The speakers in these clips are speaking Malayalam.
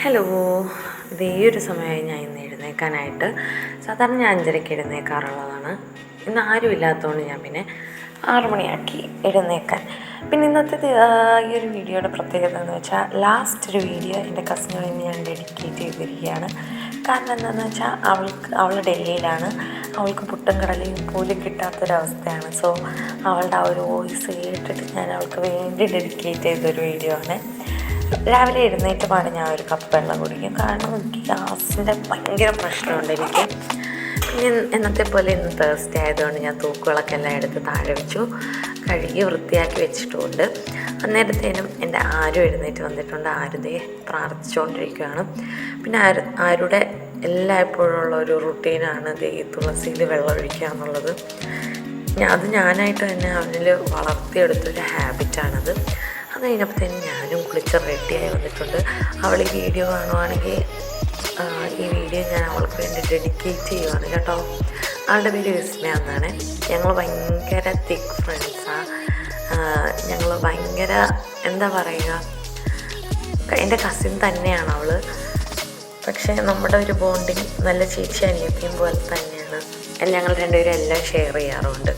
ഹലോ. ഇത് ഈ ഒരു സമയമായി ഞാൻ ഇന്ന് എഴുന്നേൽക്കാനായിട്ട്. സാധാരണ ഞാൻ 5:30-ക്ക് എഴുന്നേൽക്കാറുള്ളതാണ്. ഇന്ന് ആരും ഇല്ലാത്തതുകൊണ്ട് ഞാൻ പിന്നെ 6 മണിയാക്കി എഴുന്നേൽക്കാൻ. പിന്നെ ഇന്നത്തെ ഈ ഒരു വീഡിയോയുടെ പ്രത്യേകത എന്ന് വെച്ചാൽ ലാസ്റ്റ് ഒരു വീഡിയോ എൻ്റെ കസിന് വേണ്ടി ഞാൻ ഡെഡിക്കേറ്റ് ചെയ്തിരിക്കുകയാണ്. കാരണം എന്താണെന്ന് വെച്ചാൽ അവൾ ഡൽഹിയിലാണ്. അവൾക്ക് പുട്ടും കടലയും പോലും കിട്ടാത്തൊരവസ്ഥയാണ്. സോ അവളുടെ ആ ഒരു വോയിസ് കേട്ടിട്ട് ഞാൻ അവൾക്ക് വേണ്ടി ഡെഡിക്കേറ്റ് ചെയ്തൊരു വീഡിയോ ആണ്. രാവിലെ എഴുന്നേറ്റ് പാടെ ഞാൻ ഒരു കപ്പ് വെള്ളം കുടിക്കും. കാരണം എനിക്ക് ഗ്യാസിൻ്റെ ഭയങ്കര പ്രശ്നമുണ്ട് എനിക്ക്. പിന്നെ എന്നത്തെ പോലെ ഇന്ന് തേഴ്സ്ഡേ ആയതുകൊണ്ട് ഞാൻ തൂക്കുകളൊക്കെല്ലാം എടുത്ത് താഴെ വെച്ചു, കഴുകി വൃത്തിയാക്കി വെച്ചിട്ടുമുണ്ട്. അന്നേരത്തേനും എൻ്റെ ആരും എഴുന്നേറ്റ് വന്നിട്ടുണ്ട്. ആരുതേ പ്രാർത്ഥിച്ചുകൊണ്ടിരിക്കുകയാണ്. പിന്നെ ആരുടെ എല്ലായ്പ്പോഴും ഉള്ള ഒരു റുട്ടീനാണ് ഈ തുളസിയിൽ വെള്ളം ഒഴിക്കുക എന്നുള്ളത്. അത് ഞാനായിട്ട് തന്നെ അവനിൽ വളർത്തിയെടുത്തൊരു ഹാബിറ്റാണത്. അത് കഴിഞ്ഞപ്പോഴത്തേനും ഞാനും കുളിച്ച് റെഡിയായി വന്നിട്ടുണ്ട്. അവൾ ഈ വീഡിയോ കാണുവാണെങ്കിൽ ഈ വീഡിയോ ഞാൻ അവൾക്ക് വേണ്ടി ഡെഡിക്കേറ്റ് ചെയ്യുവാണ് കേട്ടോ. അവളുടെ പേര് വിസ്മയ എന്നാണ്. ഞങ്ങൾ ഭയങ്കര തിക്ക് ഫ്രണ്ട്സാണ്. ഞങ്ങൾ ഭയങ്കര എന്താ പറയുക, എൻ്റെ കസിൻ തന്നെയാണ് അവൾ. പക്ഷേ നമ്മുടെ ഒരു ബോണ്ടിങ് നല്ല ചേച്ചി അനിയത്തിയും പോലെ തന്നെയാണ്. ഞങ്ങൾ രണ്ടുപേരും എല്ലാം ഷെയർ ചെയ്യാറുണ്ട്.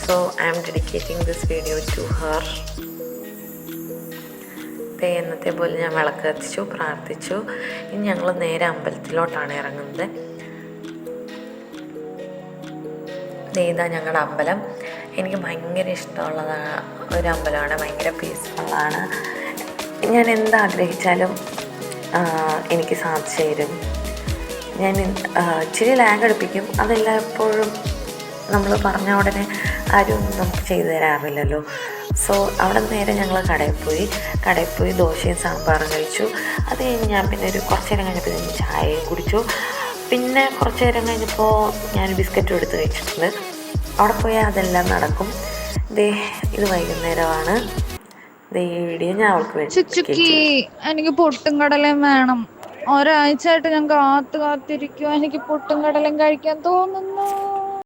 So I am dedicating this video to her. എന്നത്തെ പോലെ ഞാൻ വിളക്ക് കത്തിച്ചു, പ്രാർത്ഥിച്ചു. ഇനി ഞങ്ങൾ നേരെ അമ്പലത്തിലോട്ടാണ് ഇറങ്ങുന്നത്. ഇതാ ഞങ്ങളുടെ അമ്പലം. എനിക്ക് ഭയങ്കര ഇഷ്ടമുള്ളതാണ് ഒരു അമ്പലമാണ്. ഭയങ്കര പീസ്ഫുള്ളാണ്. ഞാൻ എന്താഗ്രഹിച്ചാലും എനിക്ക് സാധിച്ചു തരും. ഞാൻ ഇച്ചിരി ലാഗ് അടുപ്പിക്കും. അതെല്ലായ്പ്പോഴും നമ്മൾ പറഞ്ഞ ഉടനെ ആരും നമുക്ക് ചെയ്തു തരാറില്ലല്ലോ. സോ അവിടെ നേരെ ഞങ്ങൾ കടയിൽ പോയി ദോശയും സാമ്പാറും കഴിച്ചു. അത് കഴിഞ്ഞ് ഞാൻ പിന്നെ കുറച്ച് നേരം കഴിഞ്ഞപ്പോൾ ചായയും കുടിച്ചു. പിന്നെ കുറച്ച് നേരം കഴിഞ്ഞപ്പോൾ ഞാൻ ബിസ്ക്കറ്റും എടുത്ത് കഴിച്ചിട്ടുണ്ട്. അവിടെ പോയാൽ അതെല്ലാം നടക്കും. ഇത് വൈകുന്നേരമാണ്. ഈ വീഡിയോ ഞാൻ അവൾക്ക് വേണ്ടി. എനിക്ക് പുട്ടും കടലയും വേണം. ഒരാഴ്ചയായിട്ട് ഞാൻ കാത്തിരിക്കുക. എനിക്ക് പുട്ടും കടലയും കഴിക്കാൻ തോന്നുന്നു.